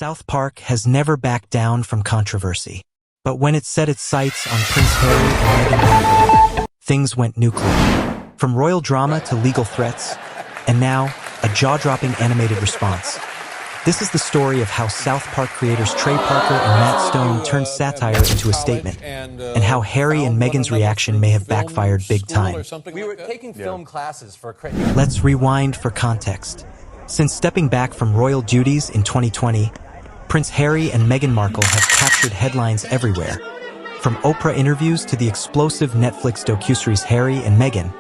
South Park has never backed down from controversy. But when it set its sights on PrinceHarry and MeghanMarkle, things went nuclear. From royal drama to legal threats, and now, a jaw-dropping animated response. This is the story of how South Park creators Trey Parker and Matt Stone turned satire into a statement, and how Harry and Meghan's reaction may have backfired big time. We were taking film classes for... Let's rewind for context. Since stepping back from royal duties in 2020, Prince Harry and Meghan Markle have captured headlines everywhere, from Oprah interviews to the explosive Netflix docuseries Harry and Meghan,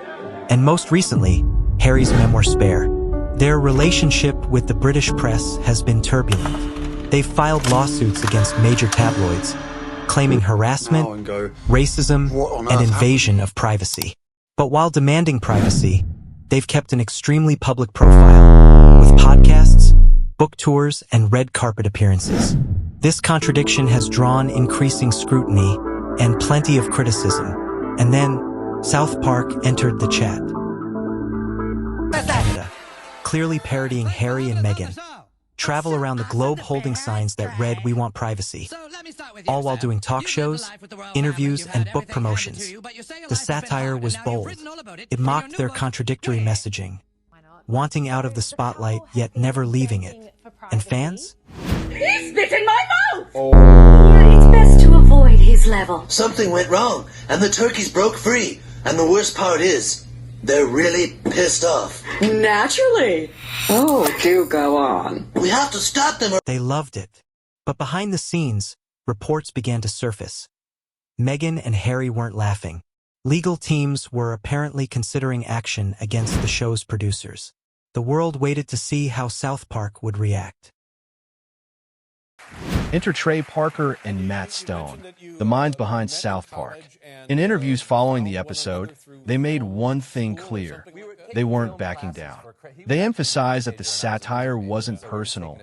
and most recently, Harry's memoir Spare. Their relationship with the British press has been turbulent. They've filed lawsuits against major tabloids, claiming harassment, racism, and invasion of privacy. But while demanding privacy, they've kept an extremely public profile, with podcasts, book tours, and red carpet appearances. This contradiction has drawn increasing scrutiny and plenty of criticism. And then, South Park entered the chat. Canada, clearly parodying Harry and Meghan, travel around the globe holding signs that read, "We want privacy," all while doing talk shows, interviews, and book promotions. The satire was bold. It mocked their contradictory messaging, wanting out of the spotlight yet never leaving it. And fans? He spit in my mouth! Yeah, it's best to avoid his level. Something went wrong, and the turkeys broke free. And the worst part is, they're really pissed off. Naturally. Oh, do go on. We have to stop them. They loved it. But behind the scenes, reports began to surface. Meghan and Harry weren't laughing. Legal teams were apparently considering action against the show's producers. The world waited to see how South Park would react. Enter Trey Parker and Matt Stone, the minds behind South Park. In interviews following the episode, they made one thing clear. They weren't backing down. They emphasized that the satire wasn't personal.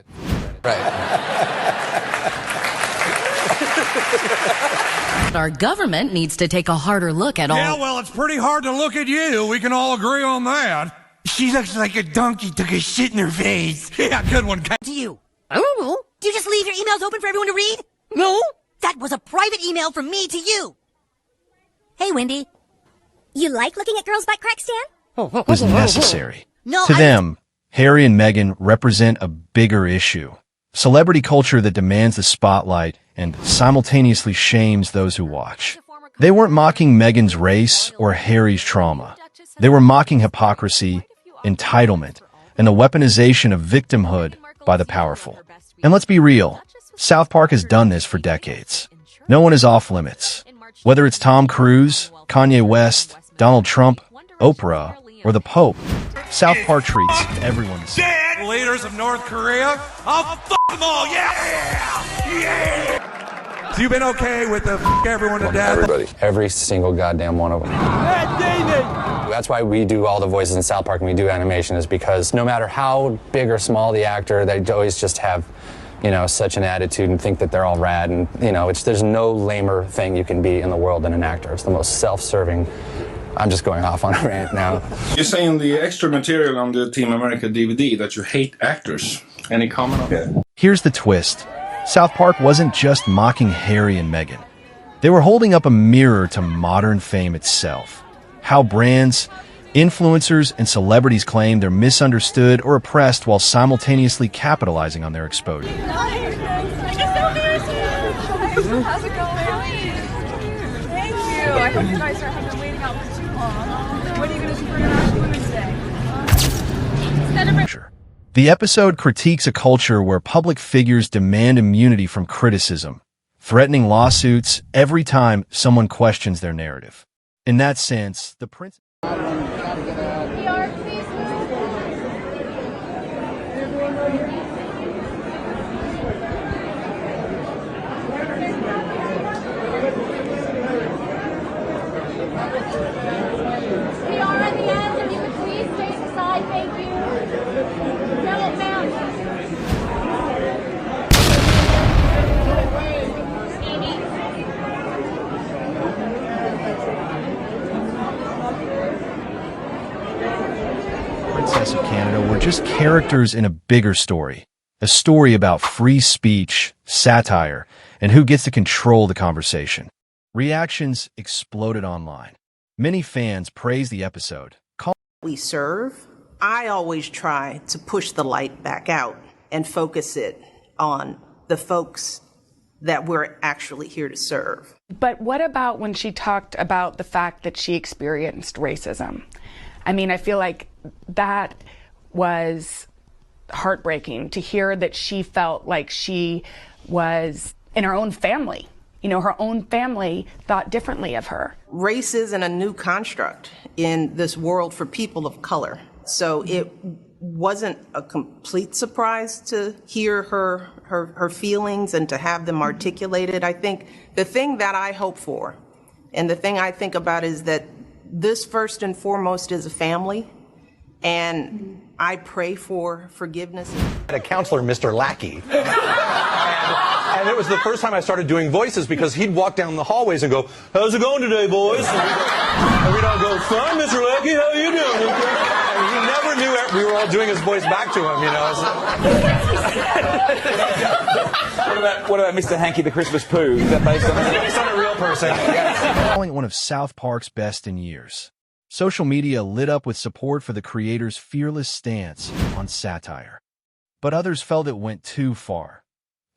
Our government needs to take a harder look at all... Yeah, well, it's pretty hard to look at you. We can all agree on that. She looks like a donkey took a shit in her face. Yeah, good one. To you. I don't know. Do you just leave your emails open for everyone to read? No. That was a private email from me to you. Hey, Wendy. You like looking at girls' butt cracks, Stan? It was necessary. No, to them, Harry and Meghan represent a bigger issue. Celebrity culture that demands the spotlight and simultaneously shames those who watch. They weren't mocking Meghan's race or Harry's trauma. They were mocking hypocrisy, entitlement, and the weaponization of victimhood by the powerful. And let's be real, South Park has done this for decades. No one is off limits. Whether it's Tom Cruise, Kanye West, Donald Trump, Oprah, or the Pope, South Park treats everyone the same. Leaders of North Korea, I'll fuck them all, yeah! Yeah! So you've been okay with the everyone to death? Everybody. Every single goddamn one of them. That's why we do all the voices in South Park and we do animation, is because no matter how big or small the actor, they always just have, you know, such an attitude and think that they're all rad. And, you know, there's no lamer thing you can be in the world than an actor. It's the most self-serving. I'm just going off on a rant now. You're saying the extra material on the Team America DVD that you hate actors. Any comment on that? Here's the twist. South Park wasn't just mocking Harry and Meghan. They were holding up a mirror to modern fame itself. How brands, influencers, and celebrities claim they're misunderstood or oppressed while simultaneously capitalizing on their exposure. How's it going? Thank you. I hope you guys haven't been waiting out for too long. What are you going to do for International Women's Day? The episode critiques a culture where public figures demand immunity from criticism, threatening lawsuits every time someone questions their narrative. In that sense, the prince... of Canada were just characters in a bigger story. a story about free speech, satire, and who gets to control the conversation. Reactions exploded online. Many fans praised the episode. We serve. I always try to push the light back out and focus it on the folks that we're actually here to serve. But what about when she talked about the fact that she experienced racism? I mean, I feel like that was heartbreaking to hear that she felt like she was in her own family. You know, her own family thought differently of her. Race isn't a new construct in this world for people of color. So it wasn't a complete surprise to hear her feelings and to have them articulated. I think the thing that I hope for and the thing I think about is that this first and foremost is a family, and I pray for forgiveness. A counselor, Mr. Lackey. And it was the first time I started doing voices because he'd walk down the hallways and go, "How's it going today, boys?" And we'd all go, "Fine, Mr. Lackey, how are you doing?" And he never knew it. We were all doing his voice back to him, you know. What about Mr. Hanky the Christmas Poo? Is that based on a real person? Calling one of South Park's best in years. Social media lit up with support for the creator's fearless stance on satire. But others felt it went too far,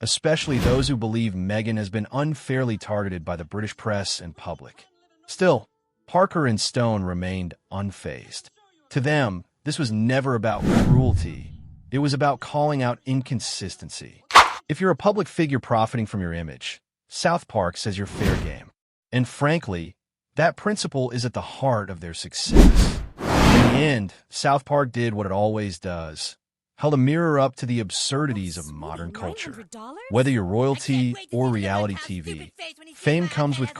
especially those who believe Meghan has been unfairly targeted by the British press and public. Still, Parker and Stone remained unfazed. To them, this was never about cruelty. It was about calling out inconsistency. If you're a public figure profiting from your image, South Park says you're fair game. And frankly, that principle is at the heart of their success. In the end, South Park did what it always does. Held a mirror up to the absurdities of modern culture. Whether you're royalty or reality TV, fame comes with